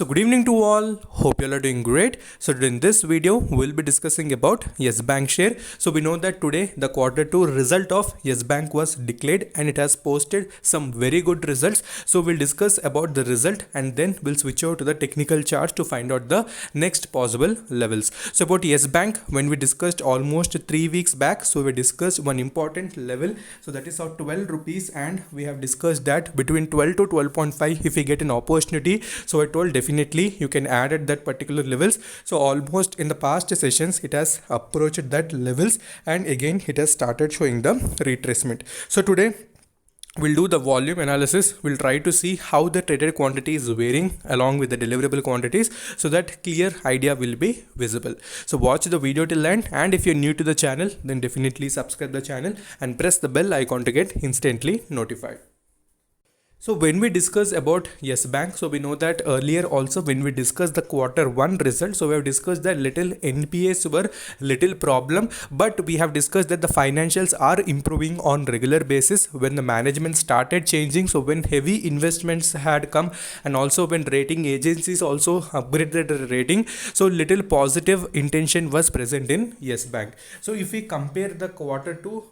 So good evening to all. Hope you all are doing great. So in this video, we'll be discussing about Yes Bank share. So we know that today the quarter 2 result of Yes Bank was declared and it has posted some very good results. So we'll discuss about the result and then we'll switch over to the technical charts to find out the next possible levels. So about Yes Bank, when we discussed almost 3 weeks back, so we discussed one important level. So that is our 12 rupees, and we have discussed that between 12 to 12.5 if we get an opportunity. So I told definitely you can add at that particular levels. So almost in the past sessions it has approached that levels, and again it has started showing the retracement. So today we'll do the volume analysis. We'll try to see how the traded quantity is varying along with the deliverable quantities, so that clear idea will be visible. So watch the video till end, and if you're new to the channel, then definitely subscribe the channel and press the bell icon to get instantly notified. So when we discuss about Yes Bank, so we know that earlier also when we discussed the quarter 1 result, so we have discussed that little NPAs were little problem, but we have discussed that the financials are improving on regular basis when the management started changing. So when heavy investments had come, and also when rating agencies also upgraded the rating, so little positive intention was present in Yes Bank. So if we compare the quarter 2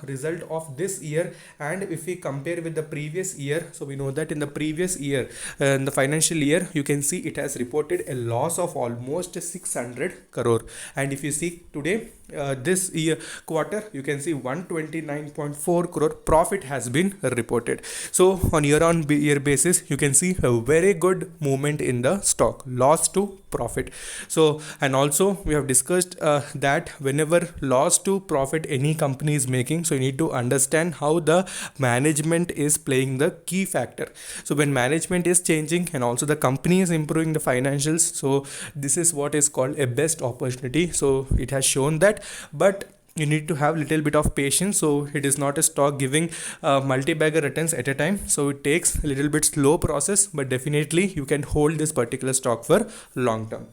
result of this year, and if we compare with the previous year, so we know that in the previous year, in the financial year, you can see it has reported a loss of almost 600 crore. And if you see today, this year quarter, you can see 129.4 crore profit has been reported. So on year basis, you can see a very good movement in the stock, loss to profit. So, and also we have discussed that whenever loss to profit any company is making, so you need to understand how the management is playing the key factor. So when management is changing and also the company is improving the financials, so this is what is called a best opportunity. So it has shown that, but you need to have little bit of patience. So it is not a stock giving multi-bagger returns at a time, so it takes a little bit slow process, but definitely you can hold this particular stock for long term.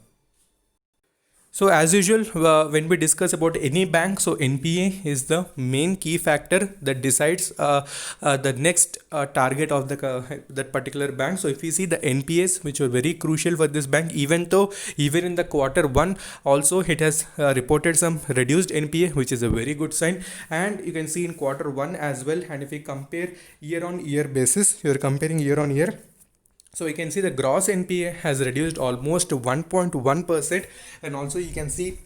So as usual, when we discuss about any bank, so NPA is the main key factor that decides the next target of the that particular bank. So if we see the NPAs, which were very crucial for this bank, even though even in the quarter 1 also it has reported some reduced NPA, which is a very good sign. And you can see in quarter 1 as well, and if we compare year on year basis, you are comparing year on year, so you can see the gross NPA has reduced almost 1.1%, and also you can see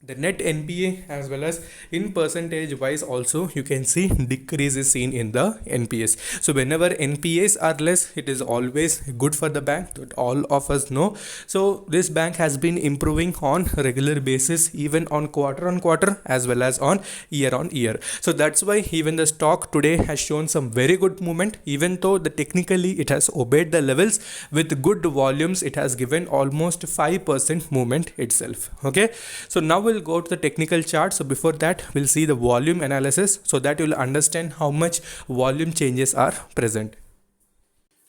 the net NPA as well as in percentage wise also you can see decrease is seen in the NPAs. So whenever NPAs are less, it is always good for the bank, that all of us know. So this bank has been improving on regular basis, even on quarter as well as on year. So that's why even the stock today has shown some very good movement, even though the technically it has obeyed the levels with good volumes. It has given almost 5% movement itself. Okay, so now we'll go to the technical chart. So before that, we'll see the volume analysis, so that you'll understand how much volume changes are present.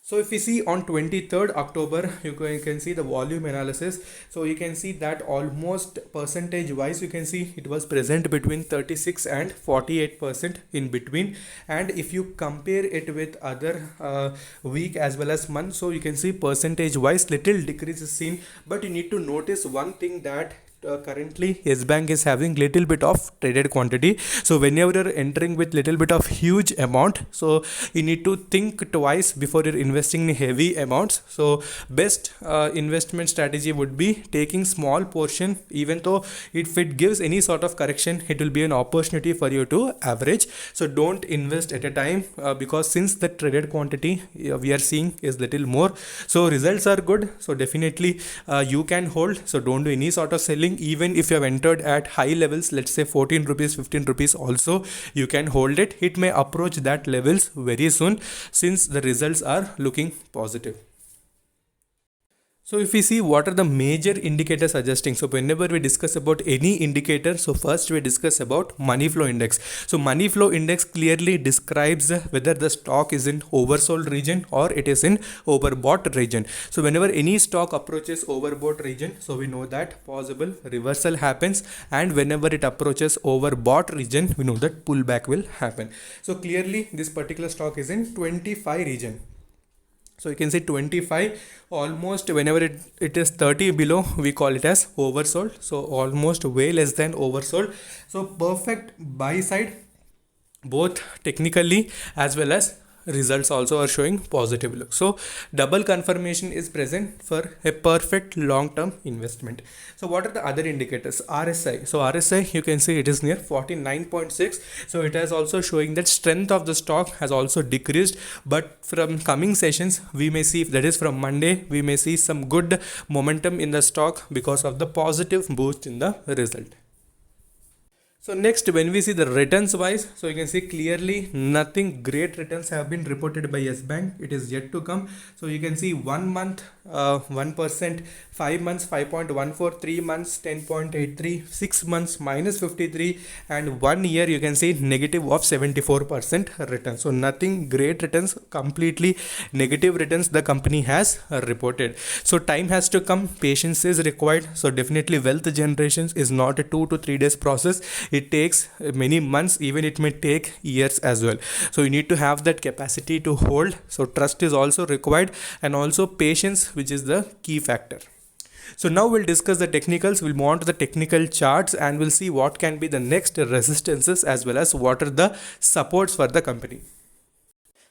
So if we see on 23rd October, you can see the volume analysis. So you can see that almost percentage wise, you can see it was present between 36 and 48% in between. And if you compare it with other week as well as month, so you can see percentage wise little decrease is seen. But you need to notice one thing, that currently Yes Bank is having little bit of traded quantity. So whenever you're entering with little bit of huge amount, so you need to think twice before you're investing in heavy amounts. So best investment strategy would be taking small portion, even though if it gives any sort of correction, it will be an opportunity for you to average. So don't invest at a time, because since the traded quantity we are seeing is little more, so results are good, so definitely you can hold. So don't do any sort of selling. Even if you have entered at high levels, let's say 14 rupees 15 rupees also, you can hold it. It may approach that levels very soon, since the results are looking positive. So if we see what are the major indicators suggesting, so whenever we discuss about any indicator, so first we discuss about money flow index. So money flow index clearly describes whether the stock is in oversold region or it is in overbought region. So whenever any stock approaches overbought region, so we know that possible reversal happens, and whenever it approaches overbought region, we know that pullback will happen. So clearly this particular stock is in 25 region. So you can see 25, almost whenever it is 30 below, we call it as oversold. So almost way less than oversold. So perfect buy side, both technically as well as results also are showing positive look. So double confirmation is present for a perfect long term investment. So what are the other indicators? RSI. So RSI, you can see it is near 49.6. So it has also showing that strength of the stock has also decreased, but from coming sessions we may see, if that is from Monday, we may see some good momentum in the stock because of the positive boost in the result. So next, when we see the returns wise, so you can see clearly nothing great returns have been reported by Yes Bank. It is yet to come. So you can see 1 month 1%, 5 months 5.14, 3 months 10.83, 6 months minus 53, and 1 year you can see negative of 74% return. So nothing great returns, completely negative returns the company has reported. So time has to come, patience is required. So definitely wealth generation is not a 2 to 3 days process. It takes many months, even it may take years as well. So you need to have that capacity to hold. So trust is also required, and also patience, which is the key factor. So now we'll discuss the technicals. We'll move on to the technical charts and we'll see what can be the next resistances as well as what are the supports for the company.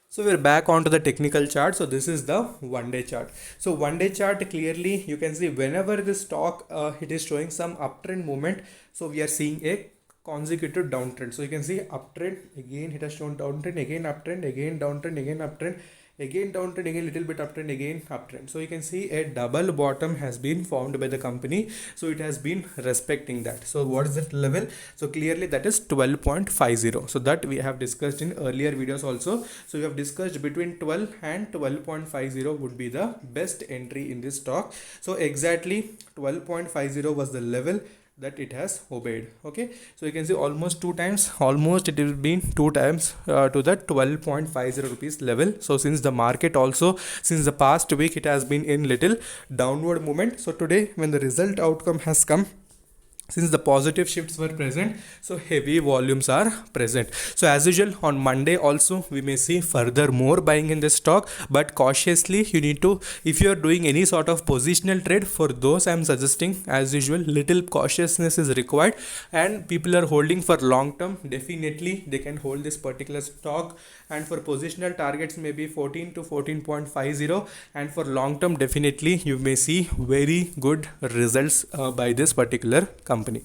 So we're back onto the technical chart. So this is the 1 day chart. So 1 day chart, clearly you can see whenever the stock it is showing some uptrend movement, so we are seeing a consecutive downtrend. So you can see uptrend, again it has shown downtrend, again uptrend, again downtrend, again uptrend, again downtrend, again little bit uptrend, again uptrend. So you can see a double bottom has been formed by the company. So it has been respecting that. So what is that level? So clearly that is 12.50. So that we have discussed in earlier videos also. So we have discussed between 12 and 12.50 would be the best entry in this stock. So exactly 12.50 was the level that it has obeyed. Okay, so you can see almost 2 times, almost it has been 2 times to the 12.50 rupees level. So since the market also, since the past week, it has been in little downward movement. So today when the result outcome has come, since the positive shifts were present, so heavy volumes are present. So as usual on Monday also we may see further more buying in the stock, but cautiously you need to, if you are doing any sort of positional trade, for those I am suggesting as usual little cautiousness is required. And people are holding for long term, definitely they can hold this particular stock, and for positional targets maybe 14 to 14.50, and for long term definitely you may see very good results by this particular company.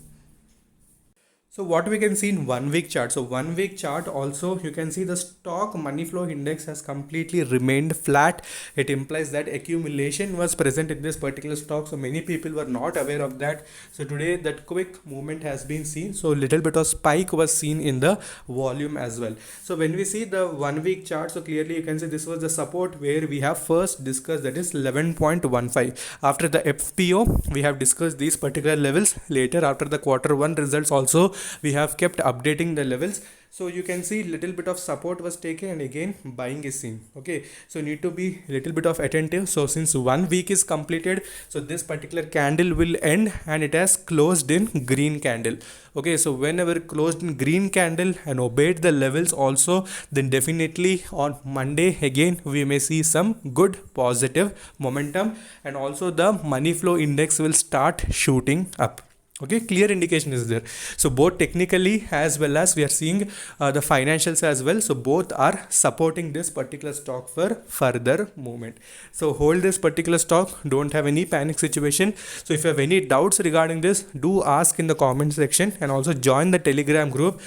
So what we can see in 1 week chart. So 1 week chart also you can see the stock money flow index has completely remained flat. It implies that accumulation was present in this particular stock. So many people were not aware of that. So today that quick movement has been seen. So little bit of spike was seen in the volume as well. So when we see the 1 week chart, so clearly you can see this was the support where we have first discussed, that is 11.15. After the FPO we have discussed these particular levels. Later after the Q1 results also we have kept updating the levels. So you can see little bit of support was taken and again buying is seen. Okay, so need to be little bit of attentive. So since 1 week is completed, so this particular candle will end and it has closed in green candle. Okay, so whenever closed in green candle and obeyed the levels also, then definitely on Monday again we may see some good positive momentum, and also the money flow index will start shooting up. Okay, clear indication is there. So both technically as well as we are seeing the financials as well. So both are supporting this particular stock for further movement. So hold this particular stock. Don't have any panic situation. So if you have any doubts regarding this, do ask in the comment section, and also join the Telegram group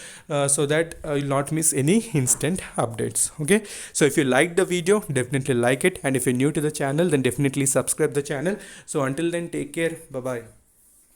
so that you'll not miss any instant updates. Okay, so if you liked the video, definitely like it, and if you're new to the channel, then definitely subscribe the channel. So until then, take care. Bye bye.